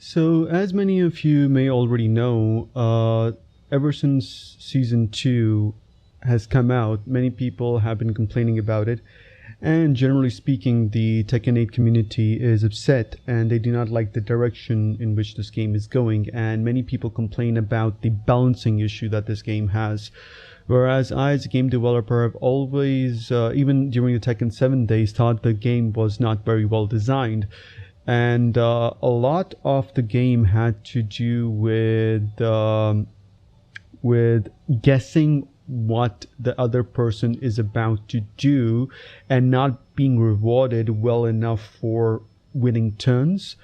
So, as many of you may already know, ever since Season 2 has come out, many people have been complaining about it. And generally speaking, the Tekken 8 community is upset and they do not like the direction in which this game is going. And many people complain about the balancing issue that this game has. Whereas I, as a game developer, have always, even during the Tekken 7 days, thought the game was not very well designed. And a lot of the game had to do with guessing what the other person is about to do and not being rewarded well enough for winning turns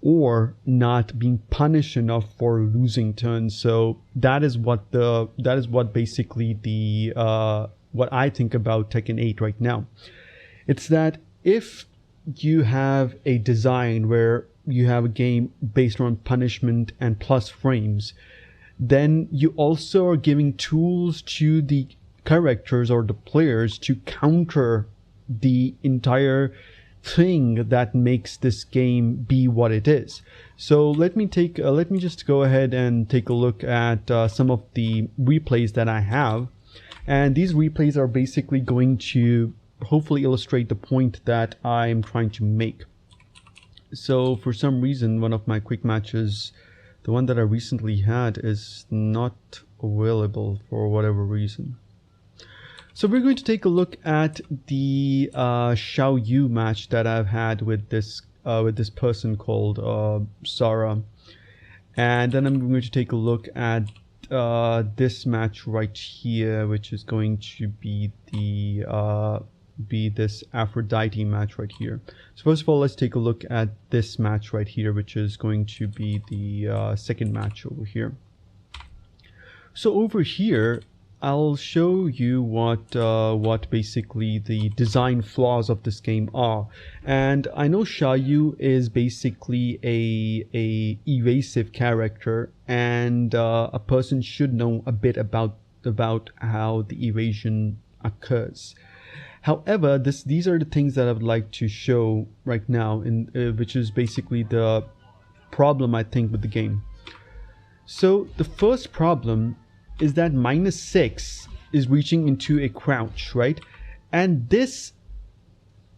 or not being punished enough for losing turns. So that is what basically the what I think about Tekken 8 right now. It's that if you have a design where you have a game based on punishment and plus frames, then you also are giving tools to the characters or the players to counter the entire thing that makes this game be what it is. So let me just go ahead and take a look at some of the replays that I have, and these replays are basically going to hopefully illustrate the point that I'm trying to make. So for some reason, one of my quick matches, the one that I recently had, is not available for whatever reason. So we're going to take a look at the Xiao Yu match that I've had with this person called Sarah, and then I'm going to take a look at this match right here, which is going to be this Aphrodite match right here. So first of all, let's take a look at this match right here, which is going to be the second match over here. So over here, I'll show you what basically the design flaws of this game are. And I know Xiao Yu is basically a evasive character, and a person should know a bit about how the evasion occurs. However, these are the things that I would like to show right now, which is basically the problem I think with the game. So the first problem is that -6 is reaching into a crouch, right? And this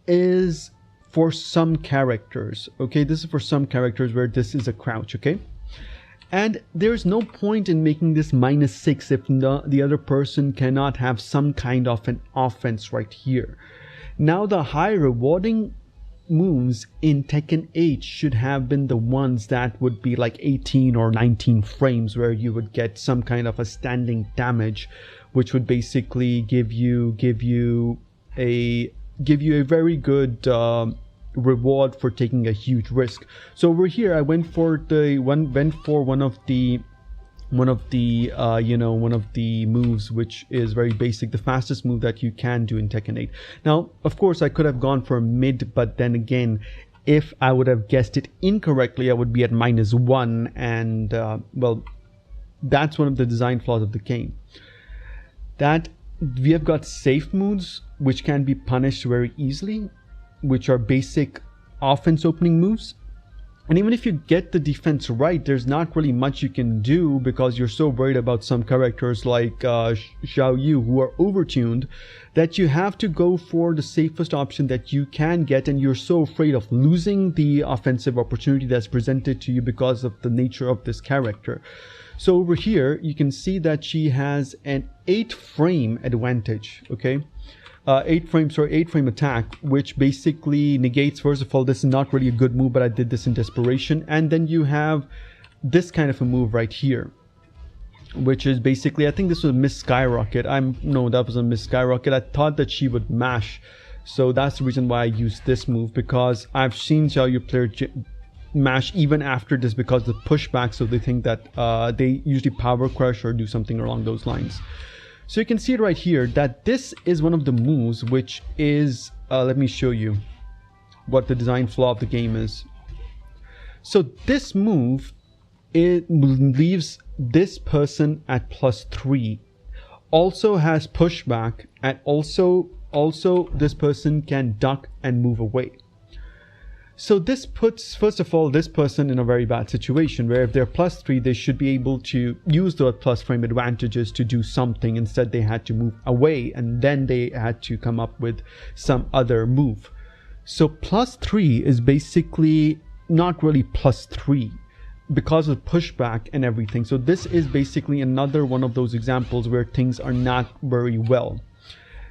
is for some characters, okay? This is for some characters where this is a crouch, okay? And there's no point in making this -6 if the other person cannot have some kind of an offense right here. Now, the high rewarding moves in Tekken 8 should have been the ones that would be like 18 or 19 frames, where you would get some kind of a standing damage, which would basically give you a very good reward for taking a huge risk. So over here I went for one of the moves which is very basic, the fastest move that you can do in Tekken 8. Now of course I could have gone for mid, but then again, if I would have guessed it incorrectly, I would be at -1, and well, that's one of the design flaws of the game, that we have got safe moves which can be punished very easily, which are basic offense opening moves. And even if you get the defense right, there's not really much you can do, because you're so worried about some characters like Xiao Yu who are overtuned, that you have to go for the safest option that you can get, and you're so afraid of losing the offensive opportunity that's presented to you because of the nature of this character. So over here you can see that she has an 8-frame advantage, okay? 8-frame attack, which basically negates, first of all, this is not really a good move, but I did this in desperation. And then you have this kind of a move right here, which is basically, I think this was a Miss Skyrocket. No, that was a Miss Skyrocket. I thought that she would mash, so that's the reason why I used this move, because I've seen Xiao Yu player mash even after this because of the pushback, so they think that they usually power crush or do something along those lines. So you can see it right here that this is one of the moves which is, let me show you what the design flaw of the game is. So this move, it leaves this person at +3, also has pushback, and also this person can duck and move away. So this puts, first of all, this person in a very bad situation where if they're +3, they should be able to use the plus frame advantages to do something. Instead, they had to move away and then they had to come up with some other move. So +3 is basically not really +3 because of pushback and everything. So this is basically another one of those examples where things are not very well.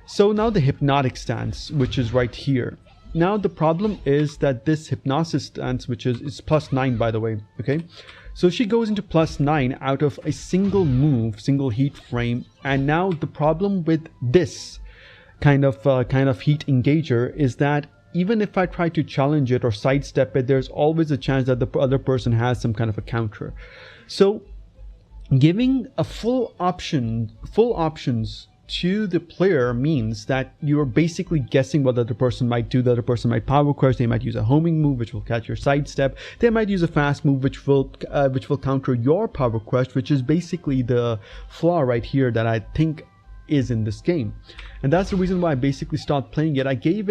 So now the hypnotic stance, which is right here. Now the problem is that this hypnosis stance, which is +9 by the way, okay? So she goes into +9 out of a single move, single heat frame, and now the problem with this kind of heat engager is that even if I try to challenge it or sidestep it, there's always a chance that the other person has some kind of a counter. So giving a full options to the player means that you're basically guessing what the other person might do. The other person might power crush, they might use a homing move which will catch your sidestep, they might use a fast move which will counter your power crush, which is basically the flaw right here that I think is in this game. And that's the reason why I basically stopped playing it. I gave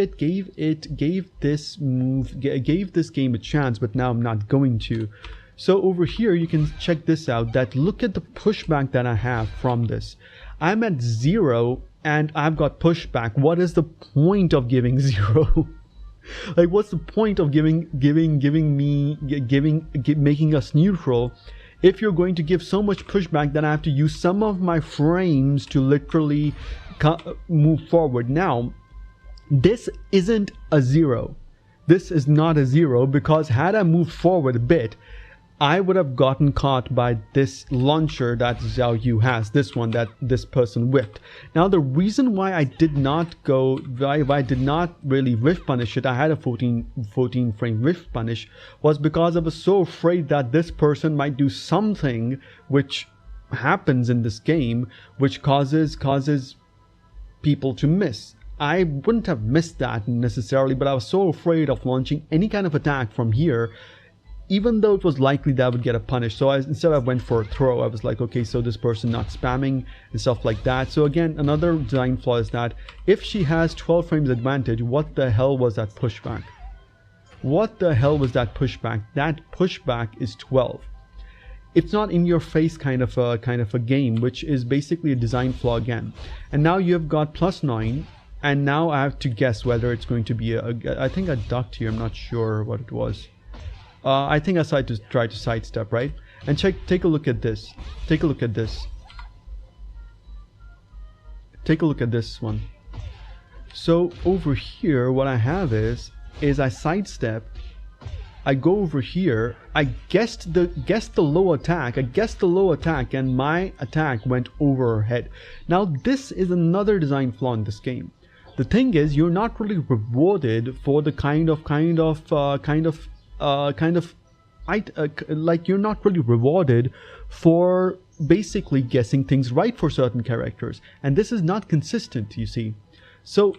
this game a chance, but now I'm not going to. So over here you can check this out, that look at the pushback that I have from this. I'm at 0 and I've got pushback. What is the point of giving 0? Like, what's the point of making us neutral if you're going to give so much pushback that I have to use some of my frames to literally move forward? Now, this isn't a 0. This is not a 0, because had I moved forward a bit, I would have gotten caught by this launcher that Xiao Yu has, this one that this person whiffed. Now the reason why I did not really whiff punish it, I had a 14 frame whiff punish, was because I was so afraid that this person might do something which happens in this game which causes people to miss. I wouldn't have missed that necessarily, but I was so afraid of launching any kind of attack from here, even though it was likely that I would get a punish. So instead I went for a throw. I was like, okay, so this person not spamming and stuff like that. So again, another design flaw is that if she has 12 frames advantage, what the hell was that pushback? What the hell was that pushback? That pushback is 12. It's not in your face kind of a game, which is basically a design flaw again. And now you have got +9, and now I have to guess whether it's going to be I think I ducked here, I'm not sure what it was. I think I tried to sidestep, right? And take a look at this. Take a look at this. Take a look at this one. So over here, what I have is I sidestep. I go over here. I guessed the low attack. I guessed the low attack, and my attack went over her head. Now this is another design flaw in this game. The thing is, you're not really rewarded for the like you're not really rewarded for basically guessing things right for certain characters, and this is not consistent, you see. So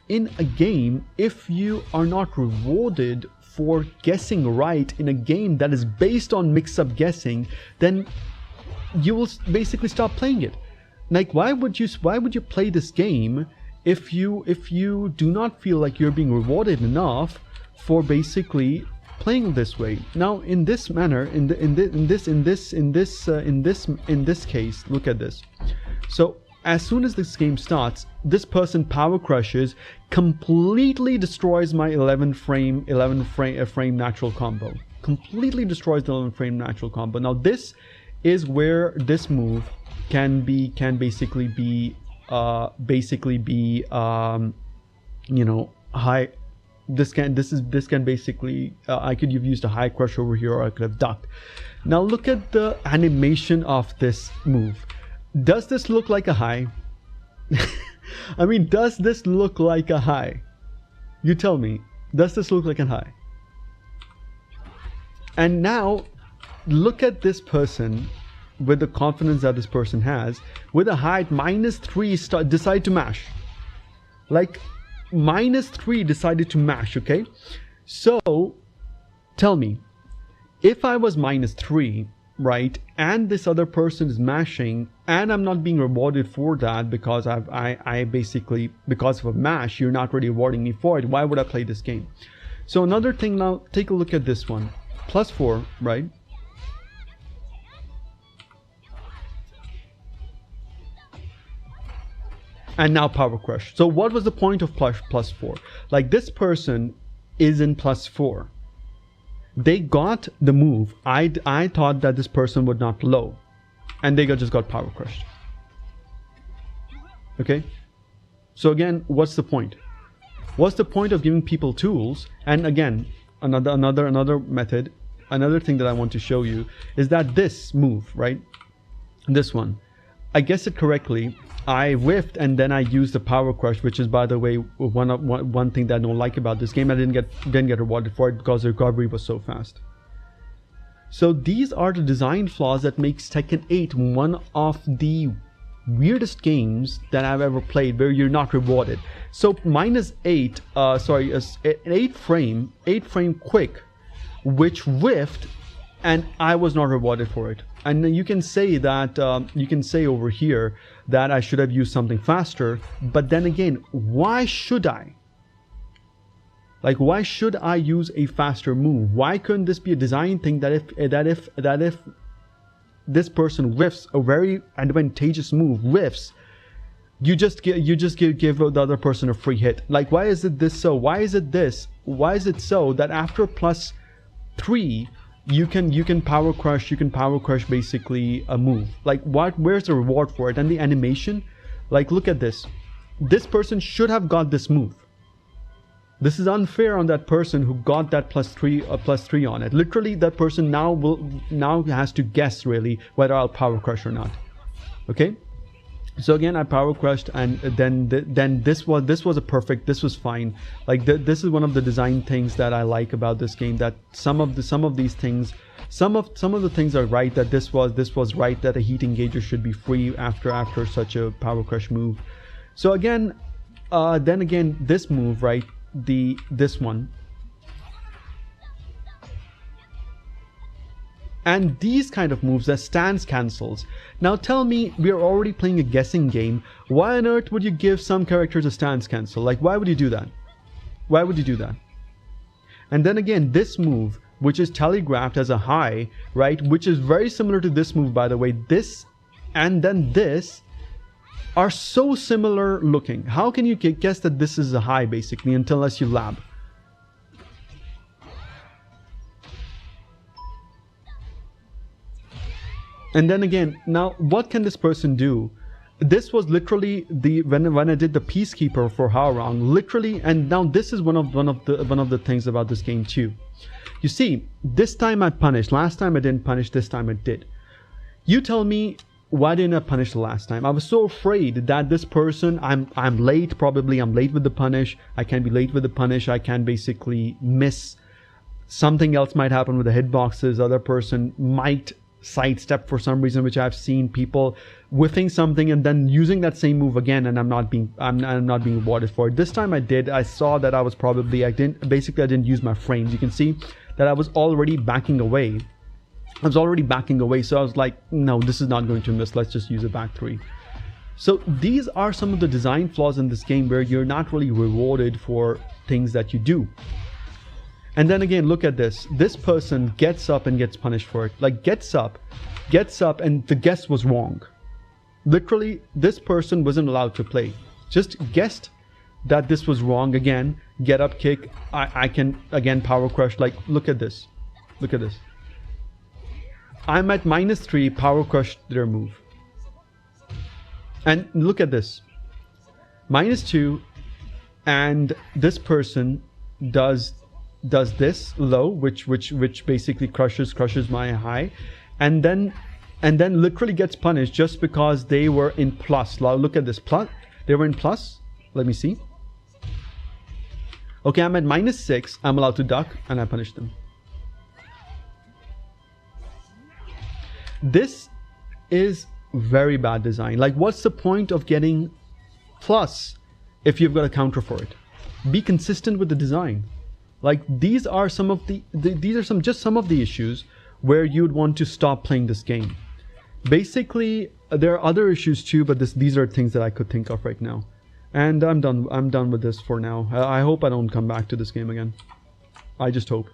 in a game, if you are not rewarded for guessing right in a game that is based on mix-up guessing, then you will basically stop playing it. Like, why would you play this game if you do not feel like you're being rewarded enough for basically playing this way? Now, in this manner, in this case, look at this. So as soon as this game starts, this person power crushes, completely destroys my 11 frame natural combo. Completely destroys the 11 frame natural combo. Now this is where this move can basically be you know, high. This can basically I could have used a high crush over here, or I could have ducked. Now look at the animation of this move. Does this look like a high? I mean, does this look like a high? You tell me, does this look like a high? And now look at this person with the confidence that this person has, with a high at -3 decide to mash. Like, -3 decided to mash, okay? So tell me, if I was -3, right, and this other person is mashing, and I'm not being rewarded for that because I basically, because of a mash, you're not really rewarding me for it, why would I play this game? So another thing now, take a look at this one. +4, right? And now Power Crush. So what was the point of +4? Like, this person is in +4. They got the move. I thought that this person would not low. And they just got Power Crushed. Okay? So again, what's the point? What's the point of giving people tools? And again, another method, another thing that I want to show you is that this move, right? This one, I guessed it correctly. I whiffed and then I used the Power Crush, which is, by the way, one thing that I don't like about this game. I didn't get rewarded for it because the recovery was so fast. So these are the design flaws that makes Tekken 8 one of the weirdest games that I've ever played, where you're not rewarded. So -8, sorry, an 8-frame quick, which whiffed, and I was not rewarded for it. And you can say that, you can say over here that I should have used something faster, but then again, why should I? Like, why should I use a faster move? Why couldn't this be a design thing that if this person whiffs a very advantageous move, you just give the other person a free hit? Like, why is it this so? Why is it so that after +3 you can Power Crush basically a move? Like, where's the reward for it? And the animation, like, look at this. This person should have got this move. This is unfair on that person who got that +3 on it. Literally, that person now has to guess really whether I'll Power Crush or not. Okay? So again, I Power Crushed, and then this was a perfect. This was fine. Like, this is one of the design things that I like about this game. That some of these things, some of the things are right. That this was right. That a heat engager should be free after such a Power Crush move. So again, then again, this move, right? This one. And these kind of moves, that stance cancels. Now tell me, we are already playing a guessing game. Why on earth would you give some characters a stance cancel? Like, why would you do that? Why would you do that? And then again, this move, which is telegraphed as a high, right? Which is very similar to this move, by the way. This and then this are so similar looking. How can you guess that this is a high, basically, unless you lab? And then again, now what can this person do? This was literally when I did the Peacekeeper for Haorong, literally, and now this is one of the things about this game too. You see, this time I punished. Last time I didn't punish. This time I did. You tell me, why didn't I punish the last time? I was so afraid that this person, I'm late. Probably I'm late with the punish. I can be late with the punish. I can basically miss. Something else might happen with the hitboxes. Other person might sidestep for some reason, which I've seen people whiffing something and then using that same move again, and I'm not being rewarded for it. This time I did. I saw that I was probably, I didn't use my frames. You can see that I was already backing away. So I was like, no, this is not going to miss. Let's just use a back 3. So these are some of the design flaws in this game where you're not really rewarded for things that you do. And then again, look at this. This person gets up and gets punished for it. Like, gets up, and the guess was wrong. Literally, this person wasn't allowed to play. Just guessed that this was wrong again. Get up, kick. I can, again, Power Crush. Like, look at this. Look at this. I'm at -3, Power Crush their move. And look at this. -2, and this person does this low, which basically crushes my high, and then literally gets punished just because they were in plus. Now look at this, plus. They were in plus. Let me see. Okay, I'm at -6. I'm allowed to duck, and I punish them. This is very bad design. Like, what's the point of getting plus if you've got a counter for it? Be consistent with the design. Like, these are some of just some of the issues where you'd want to stop playing this game. Basically, there are other issues too, but these are things that I could think of right now. And I'm done with this for now. I hope I don't come back to this game again. I just hope.